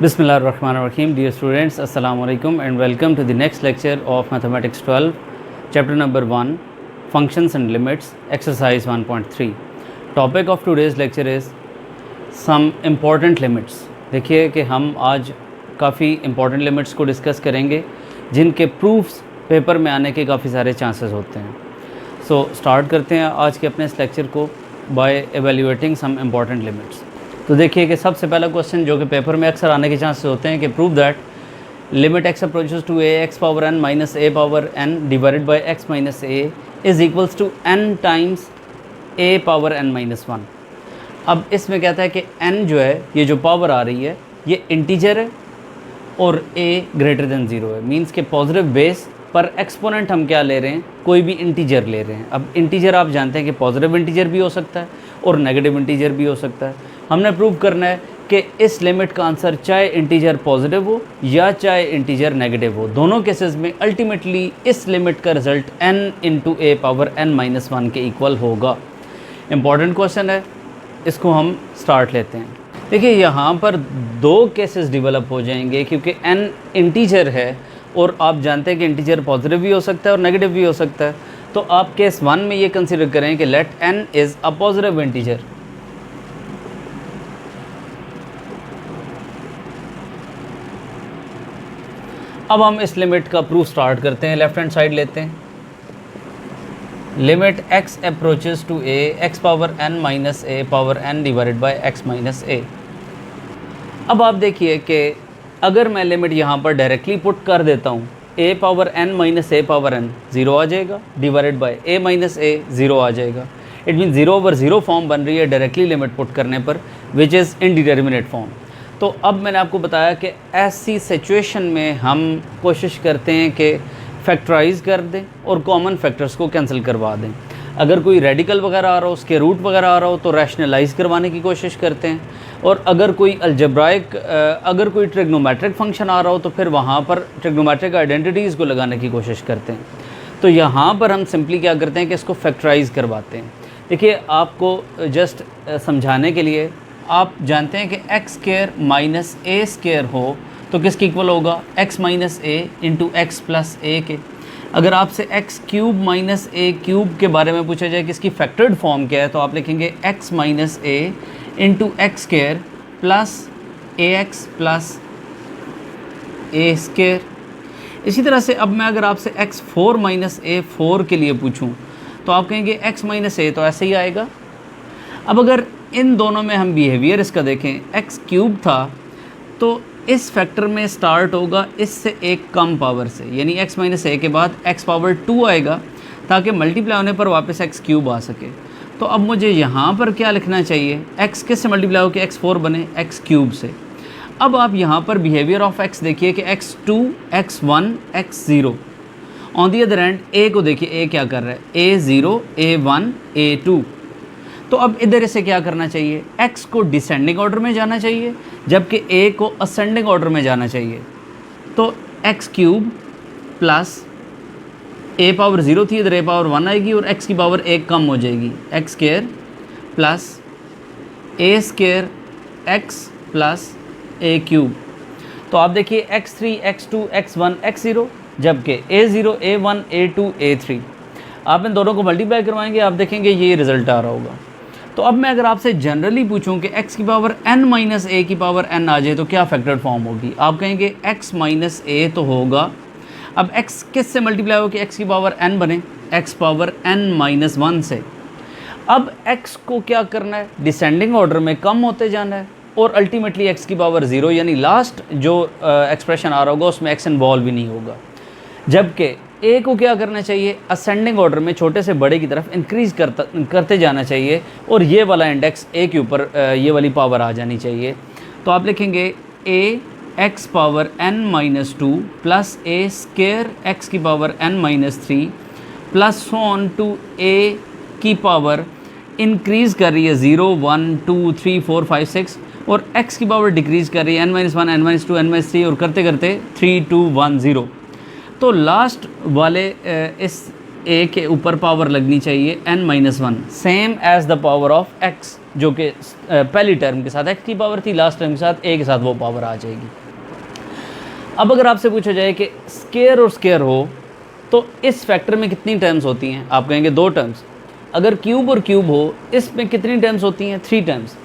Bismillahirrahmanirrahim. Dear students, Assalamu alaikum and welcome to the next lecture of Mathematics 12, chapter number 1, Functions and Limits, exercise 1.3. Topic of today's lecture is some important limits. देखिए कि हम आज काफ़ी important limits को discuss करेंगे जिनके proofs paper में आने के काफ़ी सारे चांसेस होते हैं. So स्टार्ट करते हैं आज के अपने इस लेक्चर को by evaluating some important limits. तो देखिए कि सबसे पहला क्वेश्चन जो कि पेपर में अक्सर आने के चांसेस होते हैं कि prove that limit x approaches to a x power n minus a power n divided by x minus a is equals to n times a power n minus one. अब इसमें कहता है कि एन जो है ये जो पावर आ रही है ये इंटीजर है और ए ग्रेटर देन ज़ीरो है. मीन्स के पॉजिटिव बेस पर एक्सपोनेंट हम क्या ले रहे हैं, कोई भी इंटीजर ले रहे हैं. अब इंटीजर आप जानते हैं कि पॉजिटिव इंटीजर भी हो सकता है और नेगेटिव इंटीजर भी हो सकता है. हमने प्रूव करना है कि इस लिमिट का आंसर चाहे इंटीजर पॉजिटिव हो या चाहे इंटीजर नेगेटिव हो, दोनों केसेस में अल्टीमेटली इस लिमिट का रिजल्ट n इंटू ए पावर n माइनस वन के इक्वल होगा. इम्पॉर्टेंट क्वेश्चन है, इसको हम स्टार्ट लेते हैं. देखिए यहाँ पर दो केसेस डेवलप हो जाएंगे क्योंकि n इंटीजर है और आप जानते हैं कि इंटीजर पॉजिटिव भी हो सकता है और नेगेटिव भी हो सकता है. तो आप केस वन में ये कंसिडर करें कि let n is a positive integer. अब हम इस लिमिट का प्रूफ स्टार्ट करते हैं. लेफ्ट हैंड साइड लेते हैं. Limit x approaches to a x power n minus a power n divided by x minus a. अब आप देखिए कि अगर मैं लिमिट यहाँ पर डायरेक्टली पुट कर देता हूँ a power n minus a power n zero आ जाएगा divided by a minus a zero आ जाएगा. It mean zero over zero form बन रही है डायरेक्टली लिमिट पुट करने पर, विच इज़ इनडिटर्मिनेट फॉर्म. तो अब मैंने आपको बताया कि ऐसी सिचुएशन में हम कोशिश करते हैं कि फैक्टराइज कर दें और कॉमन फैक्टर्स को कैंसिल करवा दें. अगर कोई रेडिकल वगैरह आ रहा हो, उसके रूट वगैरह आ रहा हो तो रैशनलाइज करवाने की कोशिश करते हैं. और अगर कोई अलजेब्राइक अगर कोई ट्रिग्नोमेट्रिक फंक्शन आ रहा हो तो फिर वहाँ पर ट्रिग्नोमेट्रिक आइडेंटिटीज़ को लगाने की कोशिश करते हैं. तो यहाँ पर हम सिंपली क्या करते हैं कि इसको फैक्टराइज करवाते हैं. देखिए आपको जस्ट समझाने के लिए, आप जानते हैं कि एक्स स्क्वायर माइनस ए स्क्वायर हो तो किसके इक्वल होगा, एक्स माइनस ए इंटू एक्स प्लस ए के. अगर आपसे एक्स क्यूब माइनस ए क्यूब के बारे में पूछा जाए कि इसकी फैक्टर्ड फॉर्म क्या है तो आप लिखेंगे x minus A into x square plus A x plus a square. इसी तरह से अब मैं अगर आपसे एक्स फोर माइनस ए फोर के लिए पूछूं तो आप कहेंगे एक्स माइनस ए, तो ऐसे ही आएगा. अब अगर इन दोनों में हम बिहेवियर इसका देखें, एक्स क्यूब था तो इस फैक्टर में स्टार्ट होगा इससे एक कम पावर से, यानी एक्स माइनस ए के बाद एक्स पावर टू आएगा ताकि मल्टीप्लाई होने पर वापस एक्स क्यूब आ सके. तो अब मुझे यहाँ पर क्या लिखना चाहिए, एक्स किस से मल्टीप्लाई हो कि एक्स फोर बने, एक्स क्यूब से. अब आप यहाँ पर बिहेवियर ऑफ एक्स देखिए कि x two x one x zero. On the other end a को देखिए, ए क्या कर रहा है, a zero a one a two. तो अब इधर इसे क्या करना चाहिए, x को डिसेंडिंग ऑर्डर में जाना चाहिए जबकि a को असेंडिंग ऑर्डर में जाना चाहिए. तो x cube plus a power zero थी, इधर a पावर वन आएगी और x की पावर एक कम हो जाएगी, x square plus a square x plus a cube. तो आप देखिए x three x two x one x zero जबकि a zero a one a two a three. आप इन दोनों को मल्टीप्लाई करवाएंगे, आप देखेंगे ये रिज़ल्ट आ रहा होगा. तो अब मैं अगर आपसे जनरली पूछूं कि x की पावर n माइनस ए की पावर n आ जाए तो क्या फैक्टर्ड फॉर्म होगी, आप कहेंगे x माइनस ए तो होगा. अब x किस से मल्टीप्लाई हो कि x की पावर n बने, x power n minus one से. अब x को क्या करना है, डिसेंडिंग ऑर्डर में कम होते जाना है और अल्टीमेटली x की पावर ज़ीरो यानी लास्ट जो एक्सप्रेशन आ रहा होगा उसमें x इन्वॉल्व भी नहीं होगा. जबकि ए को क्या करना चाहिए, असेंडिंग ऑर्डर में छोटे से बड़े की तरफ इंक्रीज़ करते जाना चाहिए और ये वाला इंडेक्स ए के ऊपर ये वाली पावर आ जानी चाहिए. तो आप लिखेंगे a x power n minus two plus a square x की power n minus three plus so on to a की पावर इंक्रीज़ कर रही है zero one two three four five six और x की पावर डिक्रीज़ कर रही है n minus one n minus two n minus three और करते करते थ्री टू वन ज़ीरो. तो लास्ट वाले इस ए के ऊपर पावर लगनी चाहिए n-1 same as the power of x, जो कि पहली टर्म के साथ x की पावर थी, लास्ट टर्म के साथ a के साथ वो पावर आ जाएगी। अब अगर आपसे पूछा जाए कि स्केयर और स्केयर हो तो इस फैक्टर में कितनी टर्म्स होती हैं, आप कहेंगे 2 टर्म्स। अगर क्यूब और क्यूब हो इसमें कितनी टर्म्स होती हैं, 3 टर्म्स।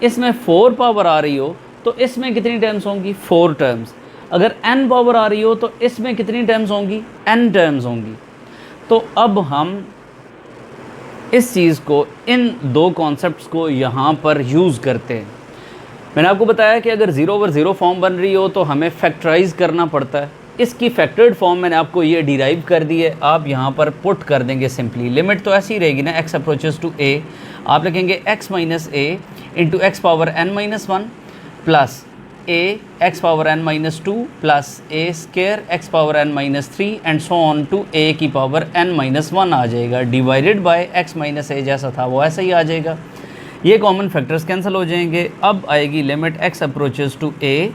इसमें 4 पावर आ रही हो तो इसमें कितनी टर्म्स होंगी, 4 टर्म्स। अगर n पावर आ रही हो तो इसमें कितनी टर्म्स होंगी, n टर्म्स होंगी। तो अब हम इस चीज़ को, इन 2 कॉन्सेप्ट्स को यहाँ पर यूज़ करते हैं। मैंने आपको बताया कि अगर 0 ओवर 0 फॉर्म बन रही हो तो हमें फैक्टराइज करना पड़ता है। इसकी फैक्टर्ड फॉर्म मैंने आपको ये डिराइव कर दी है, आप यहाँ पर पुट कर देंगे सिंपली। लिमिट तो ऐसी ही रहेगी ना, x अप्रोचेस टू a, आप लिखेंगे x minus a into x power n-1 plus a x power n-2 plus a square x power n-3 and so on to a की पावर n-1 आ जाएगा, divided by x minus a जैसा था वो ऐसा ही आ जाएगा। ये कॉमन फैक्टर्स कैंसिल हो जाएंगे। अब आएगी limit x approaches to a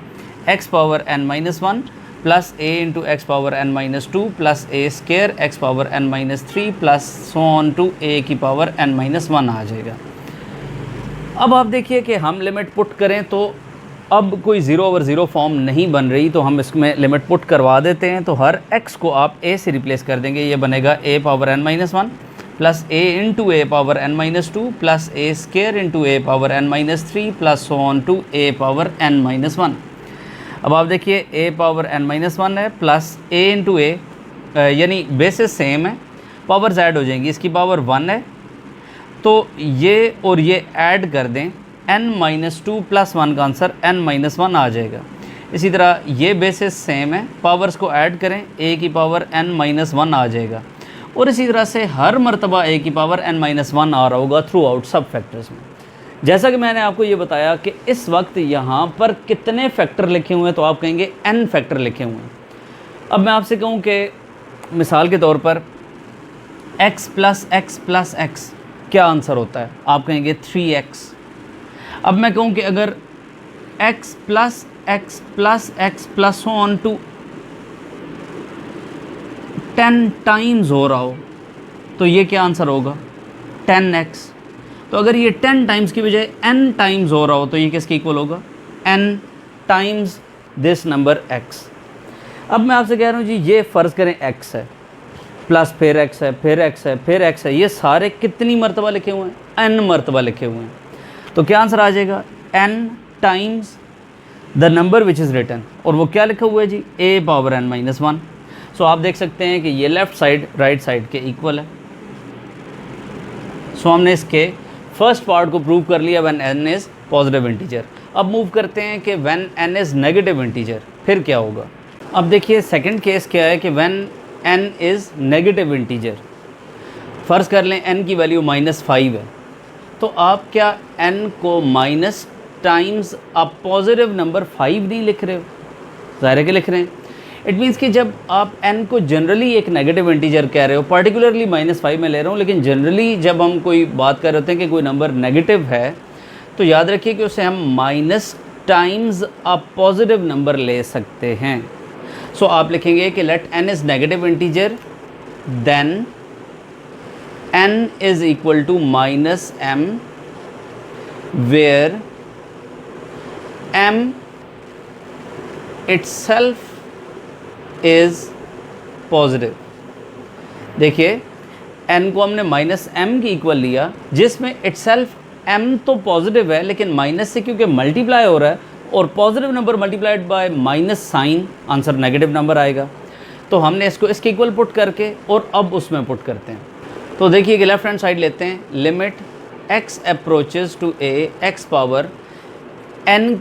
x power n-1 plus a into x power n-2 plus a square x power n-3 plus so on to a की पावर n-1 आ जाएगा। अब आप देखिए कि हम लिमिट पुट करें तो अब कोई 0 ओवर 0 फॉर्म नहीं बन रही, तो हम इसमें लिमिट पुट करवा देते हैं। तो हर x को आप a से रिप्लेस कर देंगे, ये बनेगा a power n-1 plus a into a power n-2 plus a square into a power n-3 plus so on to a power n-1। अब आप देखिए a पावर n-1 है प्लस a इंटू a, यानी basis same है, power add हो जाएंगी, इसकी power 1 है तो ये और ये ऐड कर दें, n-2 प्लस 1 का आंसर n-1 आ जाएगा। इसी तरह ये बेसिस सेम है, पावर्स को ऐड करें, a की पावर n-1 आ जाएगा। और इसी तरह से हर मरतबा a की पावर n-1 आ रहा होगा थ्रू आउट सब फैक्टर्स में। जैसा कि मैंने आपको ये बताया कि इस वक्त यहाँ पर कितने फैक्टर लिखे हुए हैं, तो आप कहेंगे n फैक्टर लिखे हुए हैं। अब मैं आपसे कहूँ कि मिसाल के तौर पर x प्लस x क्या आंसर होता है, आप कहेंगे 3x। अब मैं कहूँ कि अगर x plus on to 10 times हो रहा हो तो ये क्या आंसर होगा, 10x। तो अगर ये 10 टाइम्स की बजाय n टाइम्स हो रहा हो तो ये किसके इक्वल होगा, n times this number x। अब मैं आपसे कह रहा हूँ जी, ये फ़र्ज़ करें x है प्लस फिर x है फिर x है फिर x है, ये सारे कितनी मरतबा लिखे हुए हैं, n मरतबा लिखे हुए हैं। तो क्या आंसर आ जाएगा, n times the number which is written, और वो क्या लिखा हुआ है जी, a पावर n-1। सो आप देख सकते हैं कि ये लेफ़्ट साइड राइट साइड के इक्वल है। सो हमने इसके फर्स्ट पार्ट को प्रूव कर लिया, when n is positive integer. अब मूव करते हैं कि when n is negative integer, फिर क्या होगा। अब देखिए सेकंड केस क्या है कि when n is negative integer, फ़र्ज़ कर लें n की वैल्यू -5 है, तो आप क्या n को minus times a positive number 5 नहीं लिख रहे हो, ज़ाहिर है कि लिख रहे हैं। इट मीन्स कि जब आप n को जनरली एक नेगेटिव इंटीजर कह रहे हो, पर्टिकुलरली -5 में ले रहा हूँ, लेकिन जनरली जब हम कोई बात कर रहे होते हैं कि कोई नंबर नेगेटिव है तो याद रखिए कि उसे हम minus times a positive number ले सकते हैं। सो आप लिखेंगे कि let n is negative integer, then n is equal to -m, where m itself is positive. देखिए n को हमने -m की इक्वल लिया, जिसमें itself m तो पॉजिटिव है, लेकिन माइनस से क्योंकि मल्टीप्लाई हो रहा है और positive number multiplied by minus sign, answer negative number आएगा। तो हमने इसको इसके इक्वल पुट करके और अब उसमें पुट करते हैं। तो देखिए कि लेफ्ट हैंड साइड लेते हैं, limit x approaches to a x power n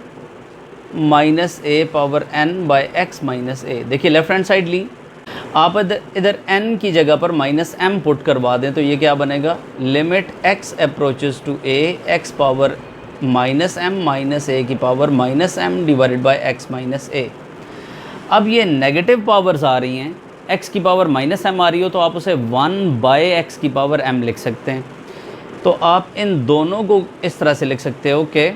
minus a power n by x minus a। देखिए लेफ्ट हैंड साइड ली, आप इधर n की जगह पर -m पुट करवा दें तो ये क्या बनेगा, limit x approaches to a x power -m minus a की power -m divided by x minus a। अब ये नेगेटिव पावर्स आ रही हैं, x की पावर -m आ रही हो तो आप उसे 1 बाय x की पावर m लिख सकते हैं। तो आप इन दोनों को इस तरह से लिख सकते हो कि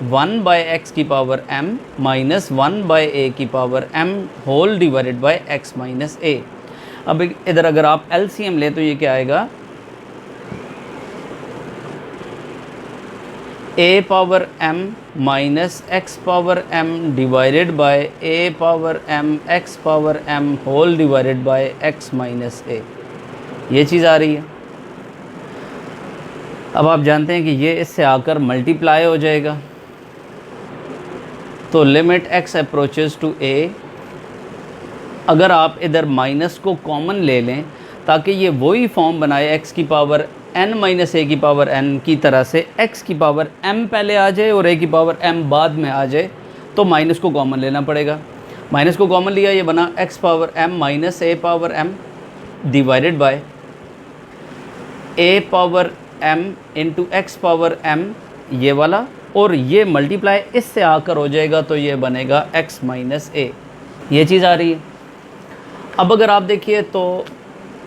1 बाय x की power m minus 1 by a की power m whole divided by x minus a। अब इधर अगर आप LCM लें तो ये क्या आएगा, a power m minus x power m divided by a power m x power m whole divided by x minus a, ये चीज़ आ रही है। अब आप जानते हैं कि ये इससे आकर मल्टीप्लाई हो जाएगा, तो limit x approaches to a, अगर आप इधर माइनस को कॉमन ले लें ताकि ये वही फॉर्म बनाए x की पावर n माइनस a की पावर n की तरह से, x की पावर m पहले आ जाए और a की पावर m बाद में आ जाए, तो माइनस को कॉमन लेना पड़ेगा। माइनस को कॉमन लिया, ये बना x power m minus a power m divided by a power m into x power m, ये वाला, और ये मल्टीप्लाई इससे आकर हो जाएगा, तो ये बनेगा x माइनस a, ये चीज़ आ रही है। अब अगर आप देखिए तो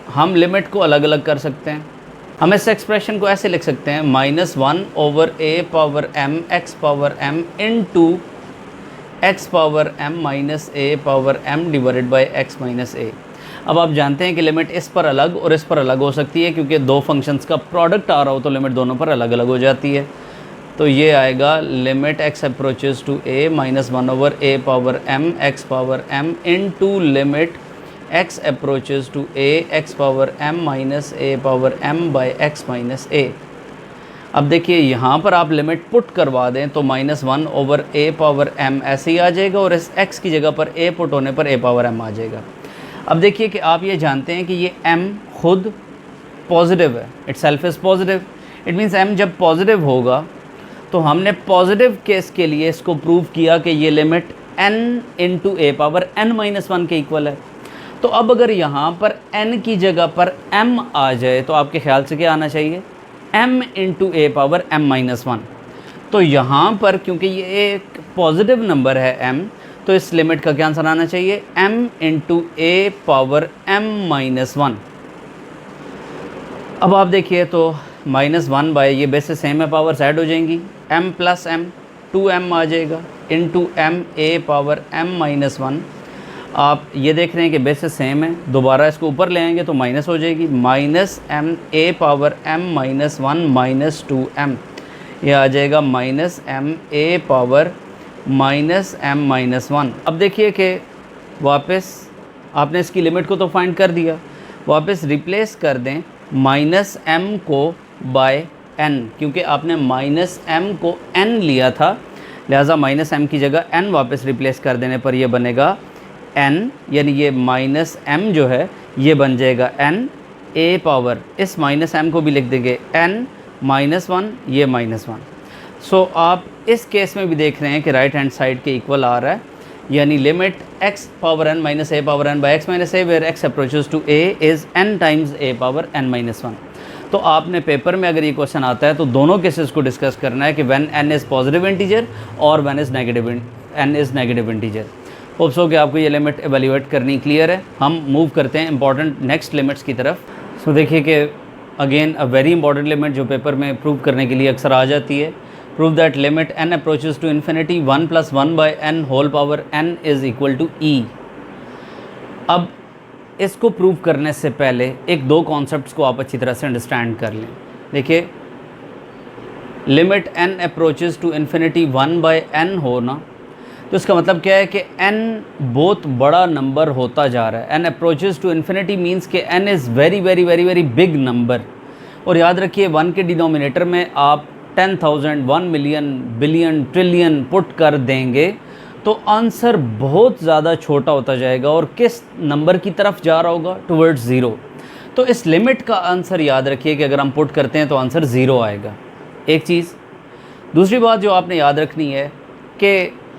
हम लिमिट को अलग अलग कर सकते हैं। हम इस एक्सप्रेशन को ऐसे लिख सकते हैं, -1 over a power m x power m into x power m minus a power m divided by x minus a। अब आप जानते हैं कि लिमिट इस पर अलग और इस पर अलग हो सकती है, क्योंकि दो फंक्शंस का प्रोडक्ट आ रहा हो तो लिमिट दोनों पर अलग अलग हो जाती है। तो ये आएगा limit x approaches to a -1 over a power m x power m into limit x approaches to a x power m minus a power m by x minus a। अब देखिए यहाँ पर आप लिमिट पुट करवा दें तो -1 over a power m ऐसे ही आ जाएगा, और इस x की जगह पर a पुट होने पर a पावर m आ जाएगा। अब देखिए कि आप ये जानते हैं कि ये m खुद पॉजिटिव है, it's self is positive, it means m जब पॉजिटिव होगा तो हमने पॉजिटिव केस के लिए इसको प्रूव किया कि ये limit n into a power n minus 1 के इक्वल है। तो अब अगर यहाँ पर n की जगह पर m आ जाए तो आपके ख्याल से क्या आना चाहिए, m into a power m minus 1। तो यहाँ पर क्योंकि ये एक पॉजिटिव नंबर है m, तो इस लिमिट का क्या आंसर आना चाहिए, m into a power m minus 1। अब आप देखिए तो -1 बाय ये बेसिस सेम है, पावर ऐड हो जाएंगी, m प्लस m 2m आ जाएगा into m a power m minus 1। आप ये देख रहे हैं कि बेसिस सेम है, दोबारा इसको ऊपर ले आएंगे तो माइनस हो जाएगी, minus m a power m minus 1 minus 2m, ये आ जाएगा minus m a power minus m minus 1। अब देखिए कि वापस आपने इसकी लिमिट को तो फाइंड कर दिया, वापस रिप्लेस कर दें माइनस m को बाय n, क्योंकि आपने माइनस m को n लिया था, लिहाजा माइनस m की जगह n वापस रिप्लेस कर देने पर यह बनेगा n, यानी ये माइनस m जो है ये बन जाएगा n a पावर, इस माइनस m को भी लिख देंगे n माइनस 1, ये माइनस 1। सो आप इस केस में भी देख रहे हैं कि राइट हैंड साइड के इक्वल आ रहा है, यानी limit x power n minus a power n by x minus a where x approaches to a is n times a power n minus 1। तो आपने पेपर में अगर ये क्वेश्चन आता है तो दोनों केसेस को डिस्कस करना है कि when n is positive integer और when is n is negative integer. Hopes हो कि आपको ये लिमिट एवेल्यूएट करनी क्लियर है। हम मूव करते हैं इंपॉर्टेंट नेक्स्ट लिमिट्स की तरफ। सो देखिए कि again a very important limit जो पेपर में प्रूव करने के लिए अक्सर आ जाती है, prove that limit n approaches to infinity 1 + 1 by n whole power n is equal to e। अब इसको प्रूव करने से पहले एक दो कॉन्सेप्ट्स को आप अच्छी तरह से अंडरस्टैंड कर लें। देखिए limit n approaches to infinity 1 by n होना, तो इसका मतलब क्या है कि n बहुत बड़ा नंबर होता जा रहा है। n approaches to infinity means कि n is very very very very big number. और याद रखिए 1 के डिनोमिनेटर में आप 10,000, 1 मिलियन, बिलियन, ट्रिलियन पुट कर देंगे तो आंसर बहुत ज़्यादा छोटा होता जाएगा और किस नंबर की तरफ जा रहा होगा, टुवर्ड्स 0। तो इस लिमिट का आंसर याद रखिए कि अगर हम पुट करते हैं तो आंसर 0 आएगा, एक चीज़। दूसरी बात जो आपने याद रखनी है कि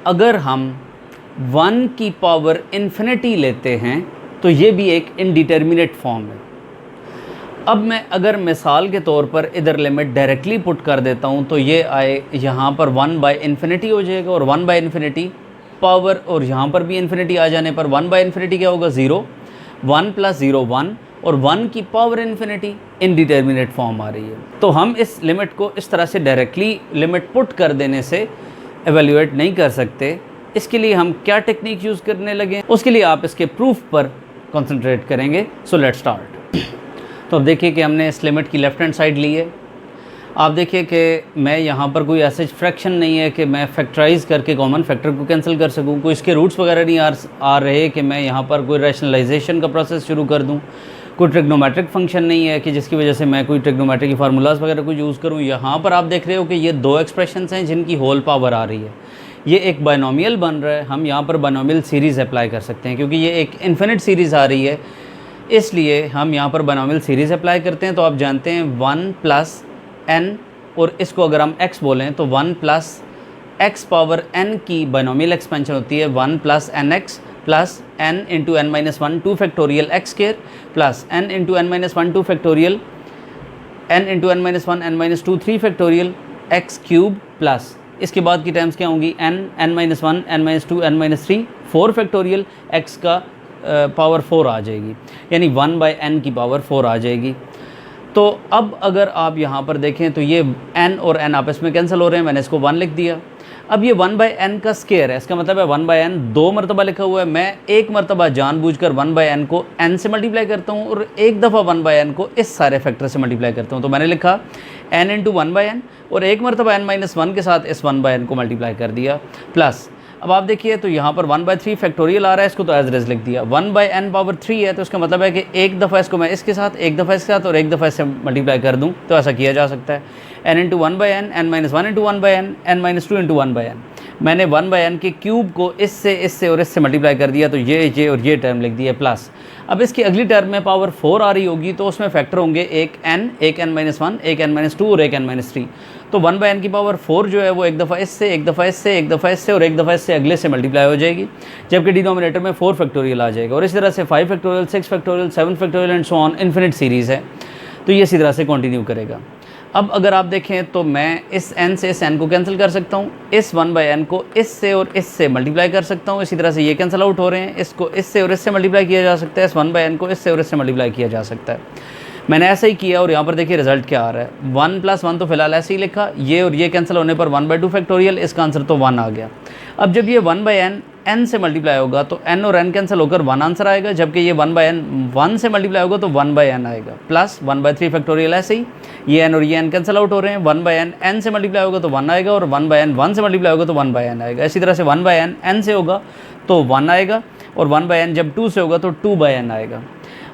अगर हम 1 की पावर इन्फिनिटी लेते हैं तो ये भी एक इनडिटर्मिनेट फॉर्म है। अब मैं अगर मिसाल के तौर पर इधर लिमिट डायरेक्टली पुट कर देता हूँ तो ये आए यहाँ पर 1 बाई इन्फिनिटी हो जाएगा, और 1 बाई इन्फिनिटी पावर, और यहाँ पर भी इन्फिनिटी आ जाने पर 1 बाई इन्फिनिटी क्या होगा, 0, 1 + 0 1, और 1 की पावर इन्फिनिटी इनडिटर्मिनेट फॉर्म आ रही है। तो हम इस लिमिट को इस तरह से डायरेक्टली लिमिट पुट कर देने से एवेल्यूएट नहीं कर सकते। इसके लिए हम क्या टेक्निक यूज़ करने लगे, उसके लिए आप इसके प्रूफ पर कंसंट्रेट करेंगे। So let's start. तो अब देखिए कि हमने इस लिमिट की लेफ़्ट हैंड साइड ली है। आप देखिए कि मैं यहाँ पर कोई ऐसे फ्रैक्शन नहीं है कि मैं फैक्टराइज़ करके कॉमन फैक्टर को कैंसिल कर सकूँ, कोई इसके रूट्स वगैरह नहीं आ रहे कि मैं यहाँ पर कोई रैशनलाइजेशन का प्रोसेस शुरू कर दूँ, कोई ट्रिग्नोमेट्रिक फंक्शन नहीं है कि जिसकी वजह से मैं कोई ट्रिग्नोमेट्रिक फार्मूलाज वगैरह को यूज़ करूँ। यहाँ पर आप देख रहे हो कि ये दो एक्सप्रेशंस हैं जिनकी होल पावर आ रही है, ये एक बायनोमियल बन रहा है। हम यहाँ पर बायनोमियल सीरीज़ अप्लाई कर सकते हैं क्योंकि ये एक इन्फिनिट सीरीज़ आ रही है, इसलिए हम यहाँ पर बायनोमियल सीरीज़ अप्लाई करते हैं। तो आप जानते हैं 1 प्लस n, और इसको अगर हम x बोलें तो 1 प्लस x पावर n की बायनोमियल एक्सपेंशन होती है 1 plus n x plus n into n minus one 2 factorial x square plus n into n minus one 2 factorial n into n minus one n minus 2 3 factorial x cube plus इसके बाद की terms क्या होंगी n minus one n minus two n minus 3 4 factorial x का power 4 आ जाएगी, यानी 1 by n की power 4 आ जाएगी। तो अब अगर आप यहाँ पर देखें तो ये n और n आपस में कैंसिल हो रहे हैं, मैंने इसको 1 लिख दिया। अब ये 1 बाई n का स्क्वायर है, इसका मतलब है 1 बाई n दो मरतबा लिखा हुआ है। मैं एक मरतबा जानबूझकर 1 बाई n को n से मल्टीप्लाई करता हूँ और एक दफ़ा 1 बाई n को इस सारे फैक्टर से मल्टीप्लाई करता हूँ। तो मैंने लिखा n इंटू 1 बाई n और एक मरतबा n माइनस वन के साथ इस 1 बाई n को मल्टीप्लाई कर दिया प्लस। अब आप देखिए तो यहाँ पर 1 बाई 3 फैक्टोरियल आ रहा है, इसको तो एज रेज लिख दिया। 1 बाई n पावर 3 है, तो इसका मतलब है कि एक दफ़ा इसको मैं इसके साथ, एक दफ़ा इसके साथ और एक दफ़ा इससे मल्टीप्लाई कर दूँ तो ऐसा किया जा सकता है। n into 1 by n, n minus one into 1 by n, n minus two into 1 by n। मैंने 1 बाई n के क्यूब को इससे और इससे मल्टीप्लाई कर दिया, तो ये और ये टर्म लिख दिया प्लस। अब इसकी अगली टर्म में पावर 4 आ रही होगी, तो उसमें फैक्टर होंगे एक n, एक n माइनस वन, एक n माइनस टू और एक n माइनस 3। तो 1 बाई n की पावर 4 जो है वो एक दफ़ा इससे, एक दफ़ा इससे, एक दफ़ा इससे और एक दफ़ा इससे अगले से मल्टीप्लाई हो जाएगी, जबकि डिनोमिनेटर में 4 फैक्टोरियल आ जाएगा। और इसी तरह से 5 factorial, 6 factorial, 7 factorial and so on, infinite series है, तो ये इसी तरह से कंटिन्यू करेगा। अब अगर आप देखें तो मैं इस n से इस n को कैंसिल कर सकता हूँ, इस 1 बाई n को इससे और इससे मल्टीप्लाई कर सकता हूँ। इसी तरह से ये कैंसिल आउट हो रहे हैं, इसको इससे और इससे मल्टीप्लाई किया जा सकता है, इस 1 बाई n को इससे और इससे मल्टीप्लाई किया जा सकता है। मैंने ऐसा ही किया और यहाँ पर देखिए रिजल्ट क्या आ रहा है। 1 प्लस 1 तो फिलहाल ऐसे ही लिखा, ये और ये कैंसिल होने पर 1 बाई 2 फैक्टोरियल, इसका आंसर तो 1 आ गया। अब जब ये 1 बाई n से मल्टीप्लाई होगा तो n और n कैंसिल होकर 1 आंसर आएगा, जबकि ये 1 बाई n 1 से मल्टीप्लाई होगा तो 1 बाई n आएगा प्लस 1 बाई 3 फैक्टोरियल। ऐसे ही ये n और ये n कैंसिल आउट हो रहे हैं, 1 बाई n n से मल्टीप्लाई होगा तो 1 आएगा और 1 बाई n 1 से मल्टीप्लाई होगा तो 1 बाई n आएगा। इसी तरह से 1 बाई n n से होगा तो 1 आएगा और 1 बाई n जब 2 से होगा तो 2 बाई n आएगा।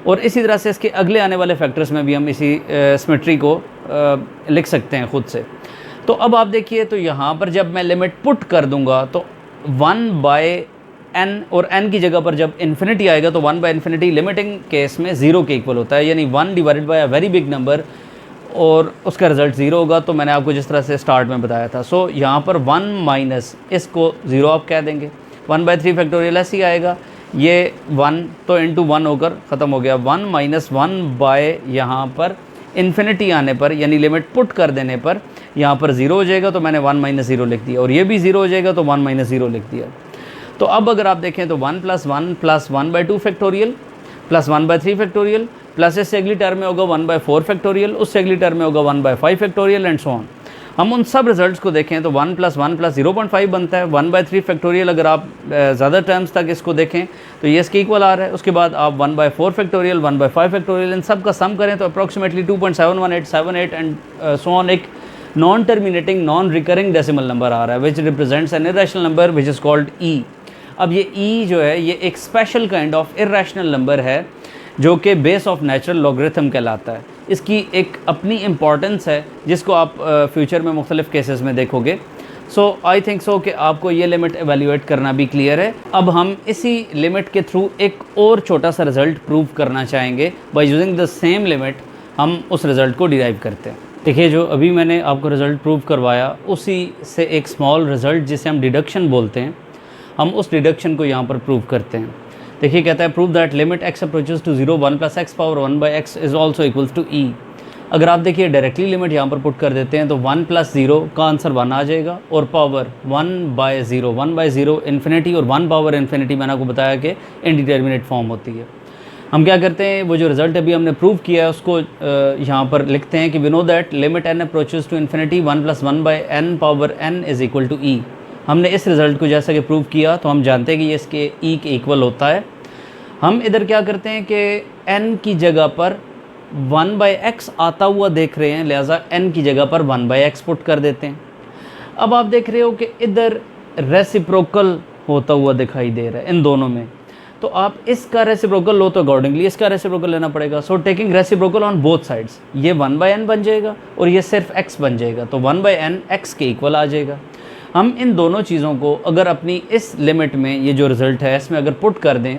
और इसी तरह से इसके अगले आने वाले फैक्टर्स में भी हम इसी सिमेट्री को लिख सकते हैं खुद से। तो अब आप देखिए तो यहाँ पर जब मैं लिमिट पुट कर दूंगा तो 1 बाई n और n की जगह पर जब इन्फिनिटी आएगा तो 1 बाई इन्फिनिटी लिमिटिंग केस में 0 के इक्वल होता है, यानी 1 divided by a very big number और उसका रिजल्ट 0 होगा। तो मैंने आपको जिस तरह से स्टार्ट में बताया था। सो यहाँ पर 1 माइनस इसको 0 आप कह देंगे, 1 बाई 3 फैक्टोरियल ऐसे ही आएगा, ये 1 तो इंटू 1 होकर ख़त्म हो गया। 1 माइनस 1 बाय यहाँ पर इन्फिनिटी आने पर यानी लिमिट पुट कर देने पर यहाँ पर 0 हो जाएगा, तो मैंने 1 माइनस 0 लिख दिया और ये भी 0 हो जाएगा तो 1 माइनस 0 लिख दिया। तो अब अगर आप देखें तो 1 plus 1 plus 1 by 2 factorial plus 1 by 3 factorial plus इससे अगली टर्म में होगा 1 बाई 4 फैक्टोरियल, उससे अगली टर्म में होगा 1 by 5 factorial and so on. हम उन सब रिजल्ट्स को देखें तो 1 प्लस 1 प्लस 0.5 बनता है। 1 बाई 3 फैक्टोरियल अगर आप ज़्यादा टर्म्स तक इसको देखें तो ये इसके इक्वल आ रहा है। उसके बाद आप 1 बाई 4 फैक्टोरियल, 1 बाई 5 फैक्टोरियल इन सब का सम करें तो अप्रॉक्सीमेटली 2.71878 एंड सो ऑन एक non terminating non recurring decimal number आ रहा है which represents an irrational number which is called e. अब ये ई जो है ये एक special kind of irrational number है जो कि बेस ऑफ नेचुरल लॉगरिथम कहलाता है। इसकी एक अपनी इम्पॉर्टेंस है जिसको आप फ्यूचर में मुख्तलिफ केसेस में देखोगे। सो आई थिंक सो कि आपको ये लिमिट एवेल्यूएट करना भी क्लियर है। अब हम इसी लिमिट के थ्रू एक और छोटा सा रिज़ल्ट प्रूव करना चाहेंगे। By using the same limit हम उस रिज़ल्ट को डिराइव करते हैं। देखिए जो अभी मैंने आपको रिज़ल्ट प्रूव करवाया उसी से एक स्मॉल रिज़ल्ट जिसे हम डिडक्शन बोलते हैं, हम उस डिडक्शन को यहाँ पर प्रूव करते हैं। देखिए कहता है prove that limit x approaches to 0 1 plus x power 1 by x is also equals to e. अगर आप देखिए डायरेक्टली लिमिट यहाँ पर पुट कर देते हैं तो 1 प्लस 0 का आंसर 1 आ जाएगा और पावर 1 बाई 0 इन्फिनिटी और 1 पावर इन्फिनिटी मैंने आपको बताया कि इनडिटर्मिनेट फॉर्म होती है। हम क्या करते हैं वो जो रिज़ल्ट अभी हमने प्रूव किया है उसको यहाँ पर लिखते हैं कि we know that limit n approaches to infinity 1 plus 1 by n power n is equal to e. हमने इस रिज़ल्ट को जैसा कि प्रूव किया तो हम जानते हैं कि ये इसके ई के इक्वल होता है। हम इधर क्या करते हैं कि n की जगह पर 1/x आता हुआ देख रहे हैं, लिहाजा n की जगह पर 1/x पुट कर देते हैं। अब आप देख रहे हो कि इधर रेसिप्रोकल होता हुआ दिखाई दे रहा है इन दोनों में, तो आप इसका रेसिप्रोकल लो तो अकॉर्डिंगली इसका रेसिप्रोकल लेना पड़ेगा। So taking reciprocal on both sides, ये 1/n बन जाएगा और ये सिर्फ x बन जाएगा, तो 1/n x के इक्वल आ जाएगा। हम इन दोनों चीज़ों को अगर अपनी इस लिमिट में, ये जो रिज़ल्ट है इसमें अगर पुट कर दें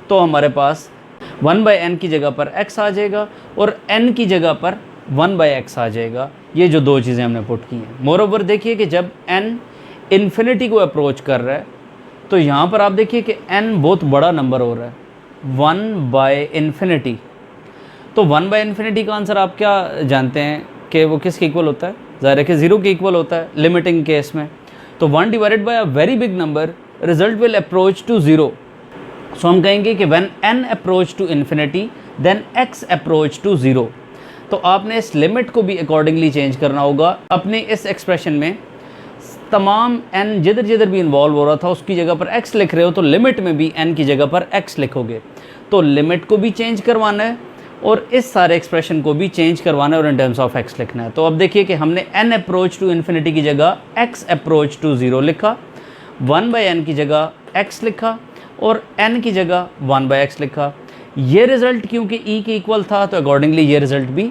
तो हमारे पास 1/n की जगह पर x आ जाएगा और n की जगह पर 1/x आ जाएगा। ये जो दो चीज़ें हमने पुट की हैं। मोर ओवर देखिए कि जब n इन्फिनिटी को अप्रोच कर रहा है तो यहाँ पर आप देखिए कि n बहुत बड़ा नंबर हो रहा है, 1/∞। तो 1/∞ का आंसर आप क्या जानते हैं कि वो किसके इक्वल होता है? ज़ाहिर है कि 0 के इक्वल होता है लिमिटिंग केस में। तो 1 divided by a very big number, result will approach to 0। So हम कहेंगे कि when n approach to infinity then x approach to 0। तो आपने इस लिमिट को भी अकॉर्डिंगली चेंज करना होगा। अपने इस एक्सप्रेशन में तमाम n जिधर जिधर भी इन्वॉल्व हो रहा था उसकी जगह पर x लिख रहे हो, तो लिमिट में भी n की जगह पर x लिखोगे। तो लिमिट को भी चेंज करवाना है और इस सारे एक्सप्रेशन को भी चेंज करवाना है और इन टर्म्स ऑफ x लिखना है। तो अब देखिए कि हमने n अप्रोच टू इन्फिनिटी की जगह x अप्रोच टू 0 लिखा, 1/n की जगह x लिखा और n की जगह 1/x लिखा। ये रिज़ल्ट क्योंकि e के इक्वल था तो अकॉर्डिंगली ये रिज़ल्ट भी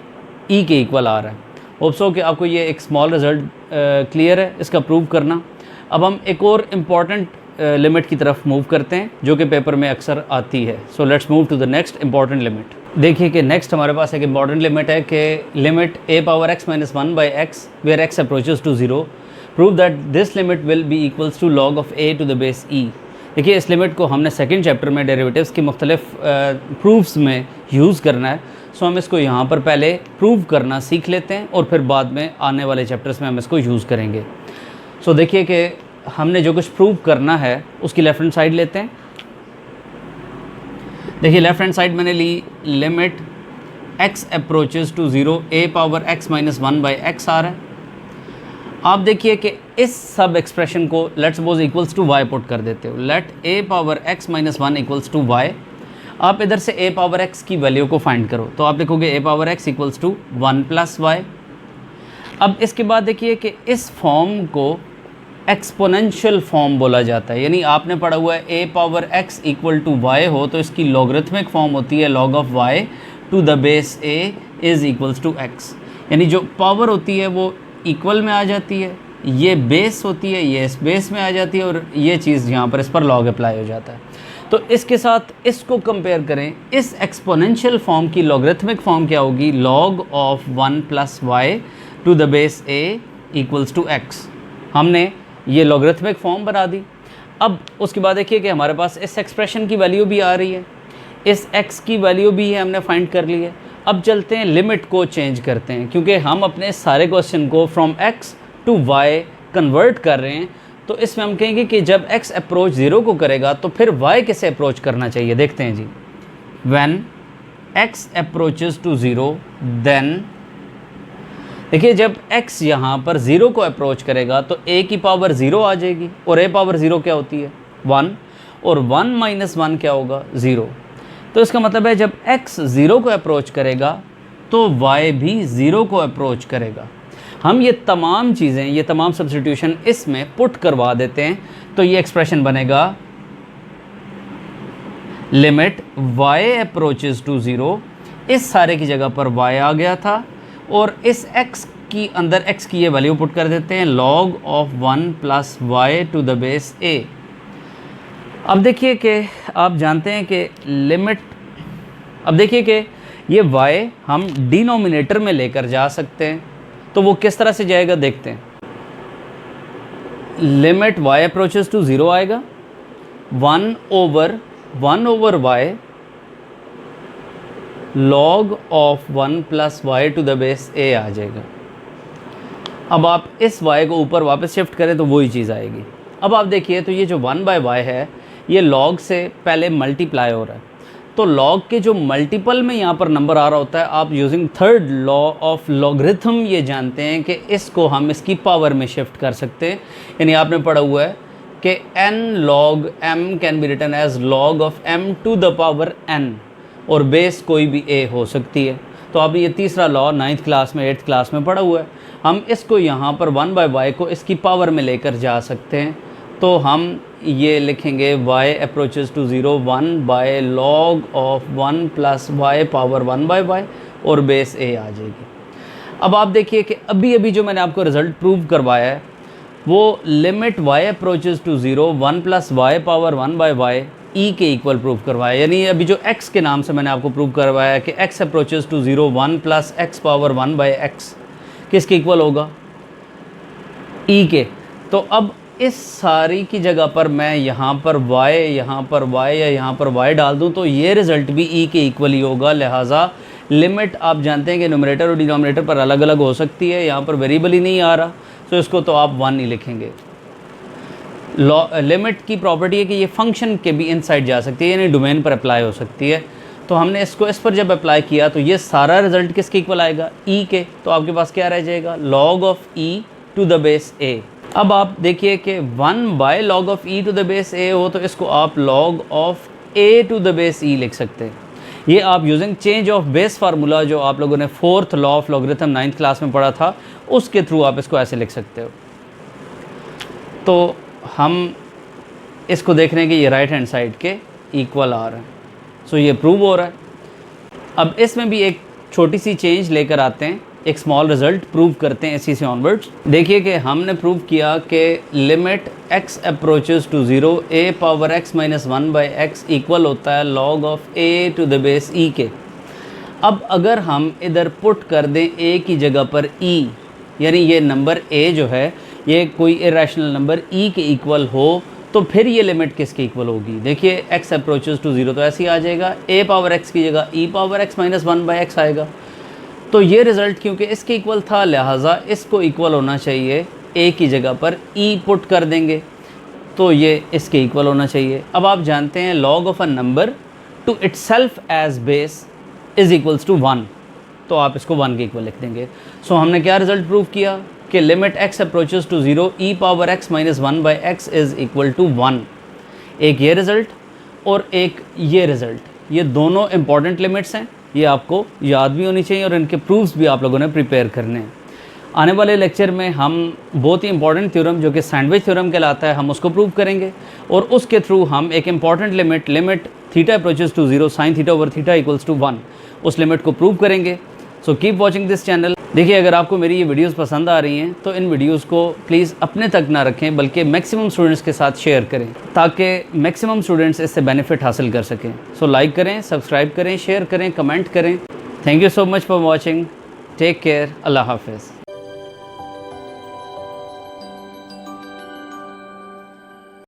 e के इक्वल आ रहा है। होप सो कि आपको ये एक स्मॉल रिज़ल्ट क्लियर है इसका प्रूव करना। अब हम एक और इम्पॉर्टेंट लिमिट की तरफ मूव करते हैं जो कि पेपर में अक्सर आती है। So let's move to the next important limit. देखिए कि नेक्स्ट हमारे पास एक इम्पॉर्टेंट लिमिट है कि limit a⁻x - 1/x where x approaches to 0 prove that this limit will be equals to log of a to the base e। देखिए इस limit को हमने सेकंड चैप्टर में डेरिवेटिव्स के मुख्तलिफ प्रूफ्स में यूज़ करना है। सो हम इसको यहाँ पर पहले प्रूव करना सीख लेते हैं और फिर बाद में आने वाले चैप्टर्स में हम इसको यूज़ करेंगे। सो देखिए कि हमने जो कुछ प्रूव करना है उसकी लेफ़्ट हैंड साइड लेते हैं। देखिए लेफ़्ट हैंड साइड मैंने ली limit x approaches to 0 a⁻x - 1/x आ रहा है। आप देखिए कि इस सब एक्सप्रेशन को let's suppose equals to y put कर देते हो। Let a⁻x - 1 equals to y। आप इधर से a⁻x की वैल्यू को फाइंड करो तो आप लिखोगे a⁻x इक्वल्स टू 1 + y। अब इसके बाद देखिए कि इस फॉर्म को एक्सपोनेंशियल फॉर्म बोला जाता है, यानी आपने पढ़ा हुआ है a⁻x इक्वल टू y हो तो इसकी लॉगरिथमिक फॉर्म होती है log of y to the base a is equals to x। यानी जो पावर होती है वो इक्वल में आ जाती है, ये बेस होती है ये इस बेस में आ जाती है और ये चीज़ यहाँ पर इस पर लॉग अप्लाई हो जाता है। तो इसके साथ इसको कंपेयर करें, इस एक्सपोनेंशियल फॉर्म की लॉगरिथमिक फॉर्म क्या होगी? log of 1 + y to the base a equals to x। हमने ये लॉगरिथमिक फॉर्म बना दी। अब उसके बाद देखिए कि हमारे पास इस एक्सप्रेशन की वैल्यू भी आ रही है, इस x की वैल्यू भी है हमने फाइंड कर ली है। अब चलते हैं लिमिट को चेंज करते हैं क्योंकि हम अपने सारे क्वेश्चन को from x to y convert कर रहे हैं। तो इसमें हम कहेंगे कि जब x अप्रोच 0 को करेगा तो फिर y किसे अप्रोच करना चाहिए? देखते हैं जी। When x approaches to 0 then, देखिए जब x यहाँ पर 0 को अप्रोच करेगा तो a की पावर 0 आ जाएगी और a पावर 0 क्या होती है? 1 और 1 - 1 क्या होगा? 0। तो इसका मतलब है जब x 0 को अप्रोच करेगा तो y भी 0 को अप्रोच करेगा। हम ये तमाम चीज़ें, ये तमाम सब्स्टिट्यूशन इसमें पुट करवा देते हैं तो ये एक्सप्रेशन बनेगा लिमिट y अप्रोचेस टू 0। इस सारे की जगह पर y आ गया था और इस x की अंदर x की ये वैल्यू पुट कर देते हैं log of 1 + y to the base a। अब देखिए कि आप जानते हैं कि लिमिट, अब देखिए कि ये y हम डिनोमिनेटर में लेकर जा सकते हैं तो वो किस तरह से जाएगा देखते हैं। लिमिट y अप्रोचेस टू 0 आएगा, 1 over y log of 1 + y to the base a आ जाएगा। अब आप इस y को ऊपर वापस शिफ्ट करें तो वही चीज़ आएगी। अब आप देखिए तो ये जो 1/y है ये log से पहले मल्टीप्लाई हो रहा है, तो log के जो मल्टीपल में यहाँ पर नंबर आ रहा होता है, आप using third law of logarithm ये जानते हैं कि इसको हम इसकी पावर में शिफ्ट कर सकते हैं। यानी आपने पढ़ा हुआ है कि n log m can be written as log of m to the power n, और बेस कोई भी a हो सकती है। तो अब ये तीसरा लॉ 9th क्लास में 8th क्लास में पढ़ा हुआ है। हम इसको यहाँ पर 1/y को इसकी पावर में लेकर जा सकते हैं। तो हम ये लिखेंगे y approaches to 0 1/log of 1 plus y power 1/y, और बेस a आ जाएगी। अब आप देखिए कि अभी अभी जो मैंने आपको रिज़ल्ट प्रूव करवाया है वो limit y approaches to 0 1 plus y power 1/y e के इक्वल प्रूव करवाया। यानी अभी जो x के नाम से मैंने आपको प्रूव करवाया कि x approaches to 0 1 plus x power 1/x किसके इक्वल होगा, e के। तो अब इस सारी की जगह पर मैं यहाँ पर y, यहाँ पर y या यहाँ पर y डाल दूँ तो ये रिज़ल्ट भी e के इक्वल ही होगा। लिहाजा लिमिट आप जानते हैं कि न्यूमरेटर और डिनोमिनेटर पर अलग अलग हो सकती है, यहाँ पर वेरिएबल ही नहीं आ रहा, तो इसको तो आप 1 ही लिखेंगे। लिमिट की प्रॉपर्टी है कि ये फंक्शन के भी इनसाइड जा सकती है, यानी डोमेन पर अप्लाई हो सकती है। तो हमने इसको इस पर जब अप्लाई किया तो ये सारा रिजल्ट किसके इक्वल आएगा, e के। तो आपके पास क्या रह जाएगा, log of e to the base a। अब आप देखिए कि 1/log of e to the base a हो तो इसको आप log of a to the base e लिख सकते हैं। ये आप using change of base formula जो आप लोगों ने 4th law of logarithm 9th class में पढ़ा था उसके थ्रू आप इसको ऐसे लिख सकते हो। तो हम इसको देख रहे हैं कि ये राइट हैंड साइड के इक्वल आ रहा है, सो ये प्रूव हो रहा है। अब इसमें भी एक छोटी सी चेंज लेकर आते हैं, एक स्मॉल रिजल्ट प्रूव करते हैं इसी से ऑनवर्ड्स। देखिए कि हमने प्रूव किया कि limit x approaches to 0 a power x minus 1/x equal होता है log of a to the base e के। अब अगर हम इधर पुट कर दें a की जगह पर e, यानी ये नंबर a जो है ये कोई इरेशनल नंबर e के इक्वल हो, तो फिर ये लिमिट किसके इक्वल होगी। देखिए x अप्रोचेस टू 0 तो ऐसे ही आ जाएगा, a पावर x की जगह e power x minus 1/x आएगा। तो ये रिज़ल्ट क्योंकि इसके इक्वल था लिहाजा इसको इक्वल होना चाहिए, a की जगह पर e पुट कर देंगे तो ये इसके इक्वल होना चाहिए। अब आप जानते हैं log of a number to itself as base is equals to 1, तो आप इसको 1 के इक्वल लिख देंगे। सो हमने क्या रिज़ल्ट प्रूव किया कि limit x approaches to 0 e power x minus 1/x is equal to 1। एक ये रिज़ल्ट और एक ये रिज़ल्ट, ये दोनों इंपॉर्टेंट लिमिट्स हैं, ये आपको याद भी होनी चाहिए और इनके प्रूफ्स भी आप लोगों ने प्रिपेयर करने हैं। आने वाले लेक्चर में हम बहुत ही इंपॉर्टेंट थ्योरम जो कि सैंडविच थ्योरम कहलाता है हम उसको प्रूव करेंगे, और उसके थ्रू हम एक important limit theta approaches to 0 sine theta over theta equals to 1 उस लिमिट को प्रूव करेंगे। So keep watching this channel. देखिए अगर आपको मेरी ये वीडियोस पसंद आ रही हैं तो इन वीडियोस को प्लीज़ अपने तक ना रखें बल्कि मैक्सिमम स्टूडेंट्स के साथ शेयर करें ताकि मैक्सिमम स्टूडेंट्स इससे बेनिफिट हासिल कर सकें। सो लाइक करें, सब्सक्राइब करें, शेयर करें, कमेंट करें। Thank you so much for watching. Take care. अल्लाह हाफिज़।